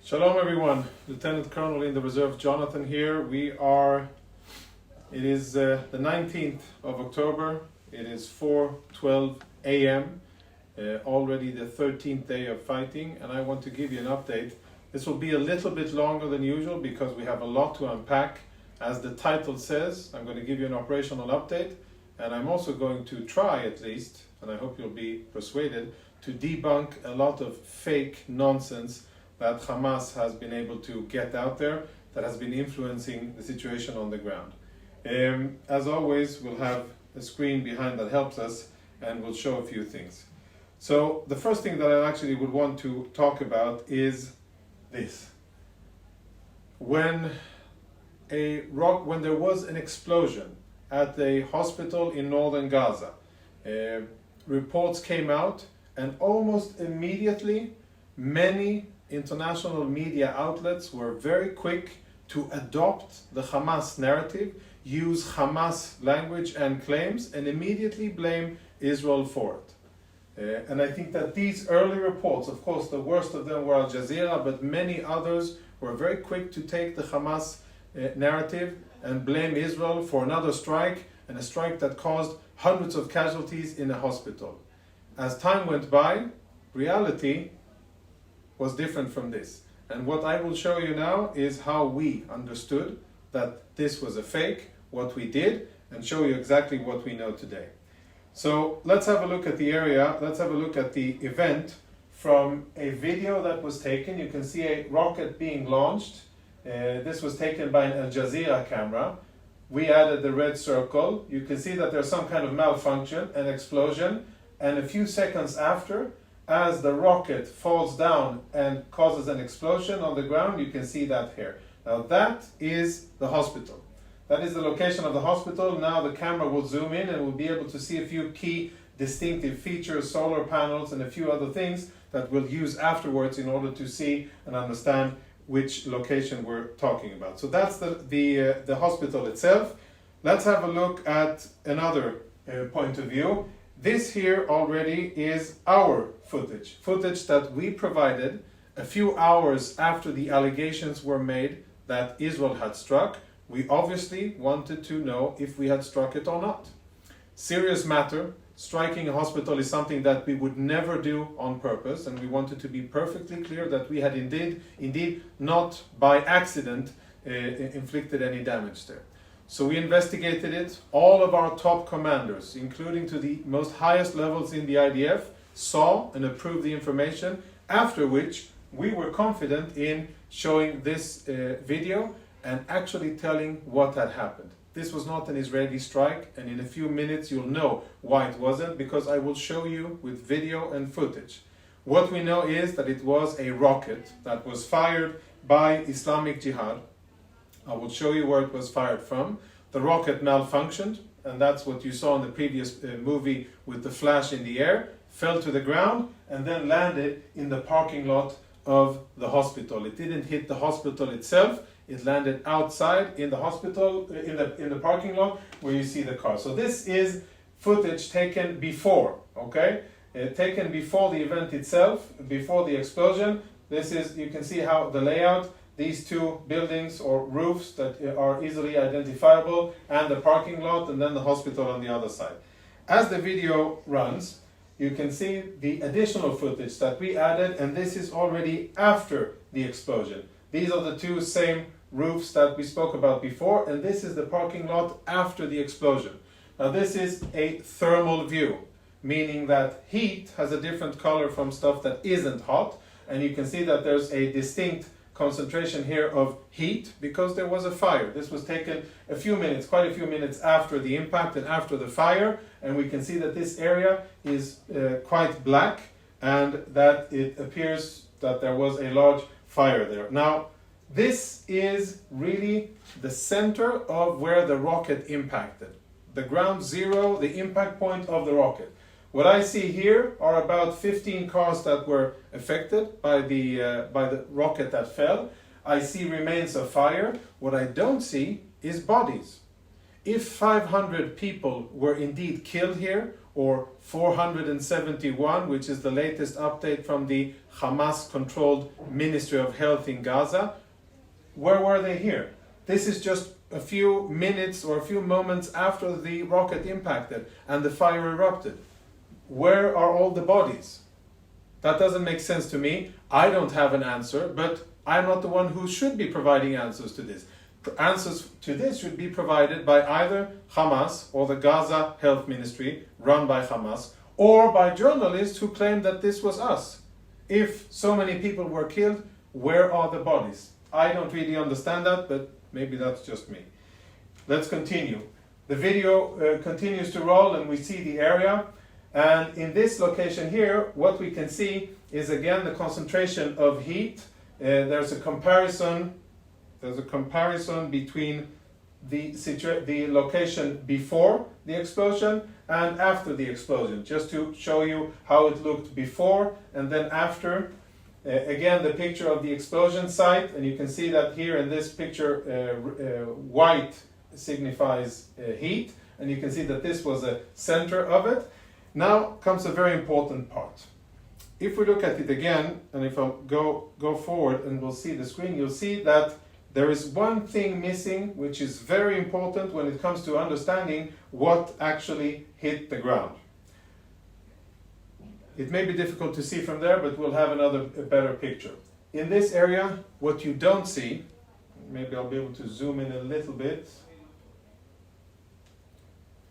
Shalom everyone, Lieutenant Colonel in the Reserve Jonathan here. It is the 19th of October, it is 4:12 a.m., already the 13th day of fighting, and I want to give you an update. This will be a little bit longer than usual because we have a lot to unpack. As the title says, I'm going to give you an operational update, and I'm also going to try at least, and I hope you'll be persuaded, to debunk a lot of fake nonsense that Hamas has been able to get out there that has been influencing the situation on the ground. As always, we'll have a screen behind that helps us and we'll show a few things. So the first thing that I actually would want to talk about is this. When there was an explosion at a hospital in northern Gaza, reports came out and almost immediately many international media outlets were very quick to adopt the Hamas narrative, use Hamas language and claims, and immediately blame Israel for it. And I think that these early reports, of course the worst of them were Al Jazeera, but many others were very quick to take the Hamas narrative and blame Israel for another strike, and a strike that caused hundreds of casualties in a hospital. As time went by, reality was different from this. And what I will show you now is how we understood that this was a fake, what we did, and show you exactly what we know today. So let's have a look at the area, let's have a look at the event from a video that was taken. You can see a rocket being launched. This was taken by an Al Jazeera camera. We added the red circle. You can see that there's some kind of malfunction, an explosion, and a few seconds after, as the rocket falls down and causes an explosion on the ground, you can see that here. Now that is the hospital. That is the location of the hospital. Now the camera will zoom in and we'll be able to see a few key distinctive features, solar panels and a few other things that we'll use afterwards in order to see and understand which location we're talking about. So that's the hospital itself. Let's have a look at another point of view. This here already is our footage that we provided a few hours after the allegations were made that Israel had struck. We obviously wanted to know if we had struck it or not. Serious matter. Striking a hospital is something that we would never do on purpose, and we wanted to be perfectly clear that we had indeed not by accident inflicted any damage there. So we investigated it. All of our top commanders, including to the most highest levels in the IDF, saw and approved the information, after which we were confident in showing this video and actually telling what had happened. This was not an Israeli strike, and in a few minutes you'll know why it wasn't, because I will show you with video and footage. What we know is that it was a rocket that was fired by Islamic Jihad. I will show you where it was fired from. The rocket malfunctioned, and that's what you saw in the previous movie with the flash in the air, fell to the ground, and then landed in the parking lot of the hospital. It didn't hit the hospital itself, it landed outside in the hospital, in the parking lot where you see the car. So this is footage taken before, okay? Taken before the event itself, before the explosion. This is, you can see how the layout, these two buildings or roofs that are easily identifiable, and the parking lot, and then the hospital on the other side. As the video runs, you can see the additional footage that we added, and this is already after the explosion. These are the two same roofs that we spoke about before, and this is the parking lot after the explosion. Now this is a thermal view, meaning that heat has a different color from stuff that isn't hot, and you can see that there's a distinct concentration here of heat because there was a fire. This was taken a few minutes, quite a few minutes after the impact and after the fire, and we can see that this area is quite black and that it appears that there was a large fire there. Now this is really the center of where the rocket impacted. The ground zero, the impact point of the rocket. What I see here are about 15 cars that were affected by the rocket that fell. I see remains of fire. What I don't see is bodies. If 500 people were indeed killed here, or 471, which is the latest update from the Hamas-controlled Ministry of Health in Gaza. Where were they here? This is just a few minutes or a few moments after the rocket impacted and the fire erupted. Where are all the bodies? That doesn't make sense to me. I don't have an answer, but I'm not the one who should be providing answers to this. Answers to this should be provided by either Hamas or the Gaza Health Ministry, run by Hamas, or by journalists who claim that this was us. If so many people were killed, where are the bodies? I don't really understand that, but maybe that's just me. Let's continue. The video continues to roll and we see the area. And in this location here, what we can see is again the concentration of heat. There's a comparison between the location before the explosion and after the explosion, just to show you how it looked before and then after. Again, the picture of the explosion site, and you can see that here in this picture, white signifies heat, and you can see that this was the center of it. Now comes a very important part. If we look at it again, and if I go forward and we'll see the screen, you'll see that there is one thing missing, which is very important when it comes to understanding what actually hit the ground. It may be difficult to see from there, but we'll have a better picture. In this area, what you don't see, maybe I'll be able to zoom in a little bit.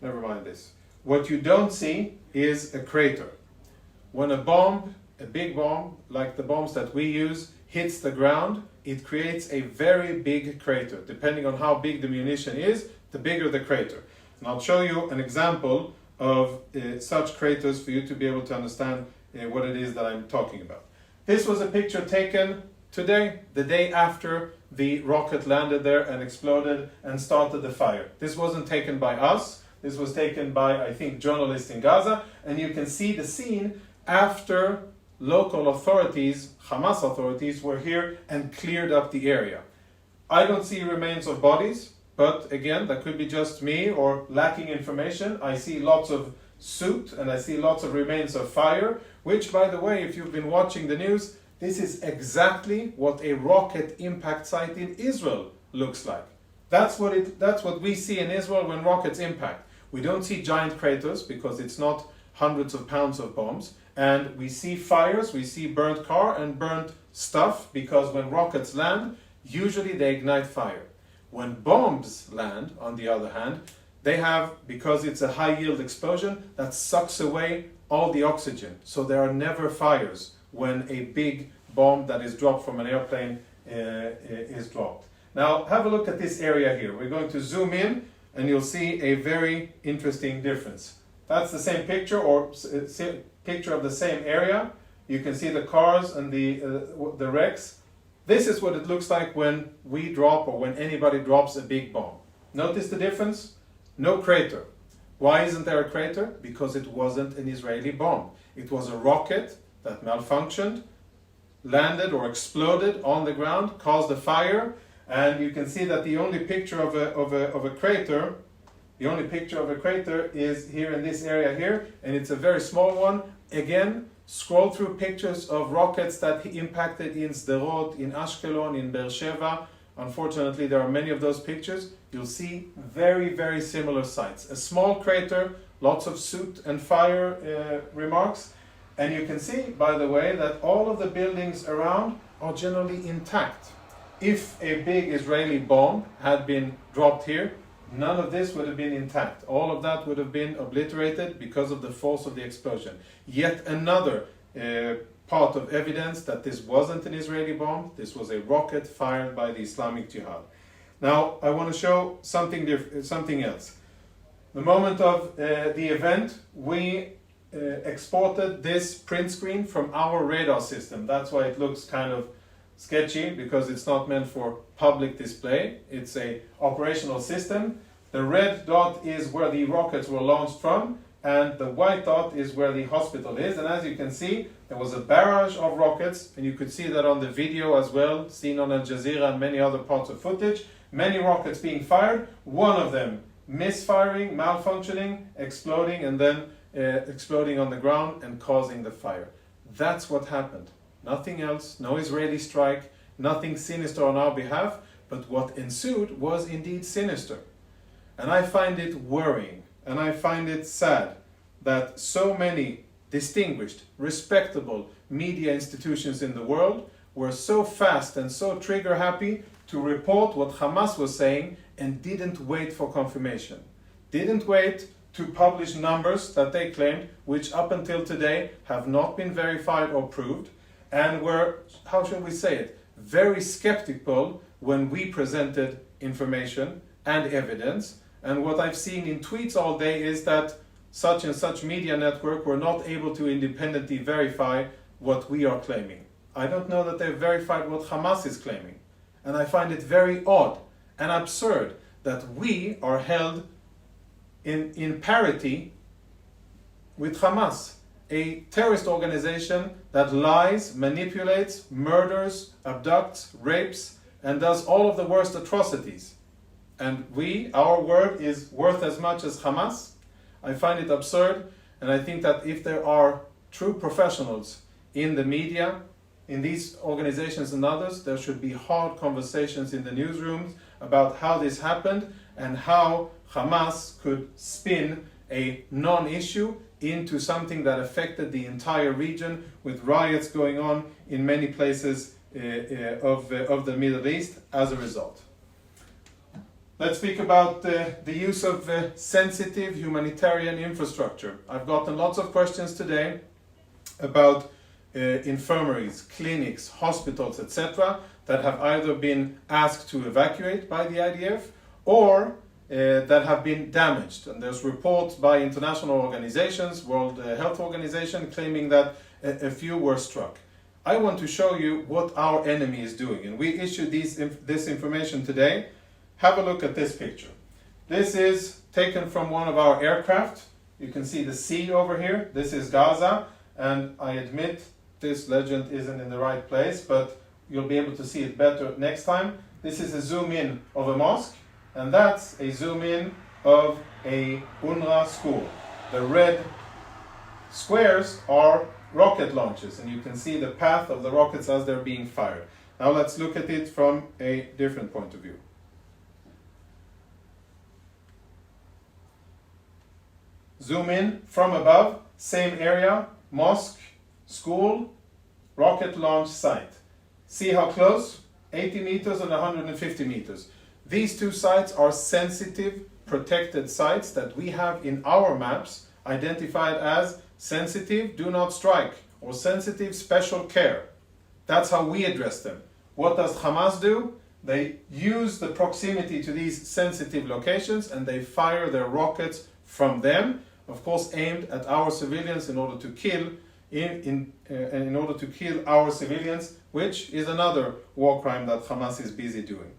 Never mind this. What you don't see is a crater. When a bomb, a big bomb, like the bombs that we use, hits the ground, it creates a very big crater. Depending on how big the munition is, the bigger the crater. And I'll show you an example of such craters for you to be able to understand what it is that I'm talking about. This was a picture taken today, the day after the rocket landed there and exploded and started the fire. This wasn't taken by us. This was taken by, I think, journalists in Gaza, and you can see the scene after local authorities, Hamas authorities, were here and cleared up the area. I don't see remains of bodies, but again, that could be just me or lacking information. I see lots of soot and I see lots of remains of fire, which, by the way, if you've been watching the news, this is exactly what a rocket impact site in Israel looks like. That's what we see in Israel when rockets impact. We don't see giant craters because it's not hundreds of pounds of bombs. And we see fires, we see burnt car and burnt stuff because when rockets land, usually they ignite fire. When bombs land, on the other hand, they have, because it's a high yield explosion, that sucks away all the oxygen. So there are never fires when a big bomb that is dropped from an airplane is dropped. Now have a look at this area here. We're going to zoom in and you'll see a very interesting difference. That's the same picture or picture of the same area. You can see the cars and the wrecks. This is what it looks like when we drop or when anybody drops a big bomb. Notice the difference? No crater. Why isn't there a crater? Because it wasn't an Israeli bomb. It was a rocket that malfunctioned, landed or exploded on the ground, caused a fire, and you can see that the only picture of a crater, is here in this area here, and it's a very small one. Again, scroll through pictures of rockets that impacted in Sderot, in Ashkelon, in Beersheba. Unfortunately, there are many of those pictures. You'll see very, very similar sites. A small crater, lots of soot and fire remarks. And you can see, by the way, that all of the buildings around are generally intact. If a big Israeli bomb had been dropped here, none of this would have been intact. All of that would have been obliterated because of the force of the explosion. Yet another part of evidence that this wasn't an Israeli bomb. This was a rocket fired by the Islamic Jihad. Now, I want to show something else. The moment of the event, we exported this print screen from our radar system. That's why it looks kind of sketchy, because it's not meant for public display. It's a operational system. The red dot is where the rockets were launched from, and the white dot is where the hospital is. And as you can see, there was a barrage of rockets, and you could see that on the video as well, seen on Al Jazeera and many other parts of footage. Many rockets being fired, one of them misfiring, malfunctioning, exploding, and then exploding on the ground and causing the fire. That's what happened. Nothing else, no Israeli strike, nothing sinister on our behalf, but what ensued was indeed sinister. And I find it worrying, and I find it sad that so many distinguished, respectable media institutions in the world were so fast and so trigger happy to report what Hamas was saying and didn't wait for confirmation. Didn't wait to publish numbers that they claimed, which up until today have not been verified or proved, and were, how shall we say it, very skeptical when we presented information and evidence. And what I've seen in tweets all day is that such and such media network were not able to independently verify what we are claiming. I don't know that they've verified what Hamas is claiming. And I find it very odd and absurd that we are held in parity with Hamas, a terrorist organization that lies, manipulates, murders, abducts, rapes, and does all of the worst atrocities. And our word is worth as much as Hamas. I find it absurd, and I think that if there are true professionals in the media, in these organizations and others, there should be hard conversations in the newsrooms about how this happened and how Hamas could spin a non-issue into something that affected the entire region, with riots going on in many places of the Middle East as a result. Let's speak about the use of sensitive humanitarian infrastructure. I've gotten lots of questions today about infirmaries, clinics, hospitals, etc. that have either been asked to evacuate by the IDF or that have been damaged. And there's reports by international organizations, World Health Organization, claiming that a few were struck. I want to show you what our enemy is doing, and we issued this information today. Have a look at this picture. This is taken from one of our aircraft. You can see the sea over here. This is Gaza, and I admit this legend isn't in the right place, but you'll be able to see it better next time. This is a zoom in of a mosque, and that's a zoom in of a UNRWA school. The red squares are rocket launches, and you can see the path of the rockets as they're being fired. Now let's look at it from a different point of view. Zoom in from above, same area, mosque, school, rocket launch site. See how close? 80 meters and 150 meters. These two sites are sensitive, protected sites that we have in our maps identified as sensitive, do not strike, or sensitive, special care. That's how we address them. What does Hamas do? They use the proximity to these sensitive locations and they fire their rockets from them, of course aimed at our civilians in order to kill our civilians, which is another war crime that Hamas is busy doing.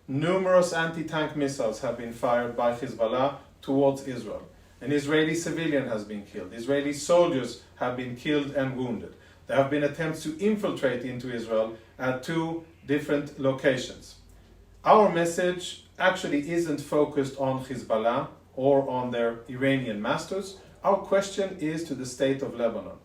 Numerous anti-tank missiles have been fired by Hezbollah towards Israel. An Israeli civilian has been killed. Israeli soldiers have been killed and wounded. There have been attempts to infiltrate into Israel at 2 different locations. Our message actually isn't focused on Hezbollah or on their Iranian masters. Our question is to the state of Lebanon.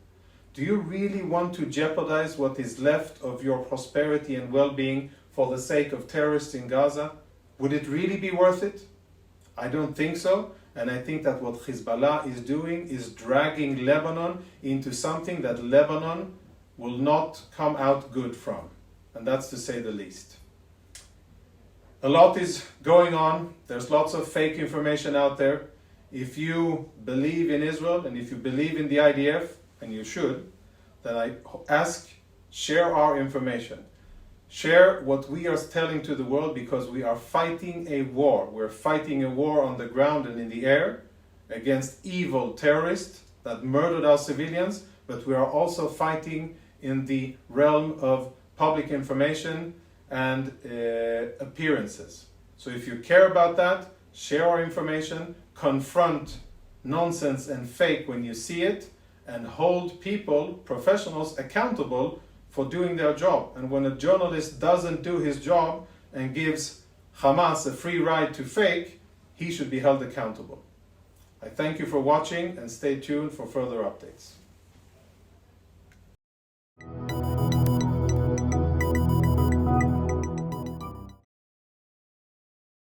Do you really want to jeopardize what is left of your prosperity and well-being for the sake of terrorists in Gaza? Would it really be worth it? I don't think so. And I think that what Hezbollah is doing is dragging Lebanon into something that Lebanon will not come out good from. And that's to say the least. A lot is going on. There's lots of fake information out there. If you believe in Israel and if you believe in the IDF, and you should, then I ask, share our information. Share what we are telling to the world, because we are fighting a war. We're fighting a war on the ground and in the air against evil terrorists that murdered our civilians, but we are also fighting in the realm of public information and appearances. So if you care about that, share our information, confront nonsense and fake when you see it, and hold people, professionals, accountable for doing their job. And when a journalist doesn't do his job and gives Hamas a free ride to fake, he should be held accountable. I thank you for watching and stay tuned for further updates.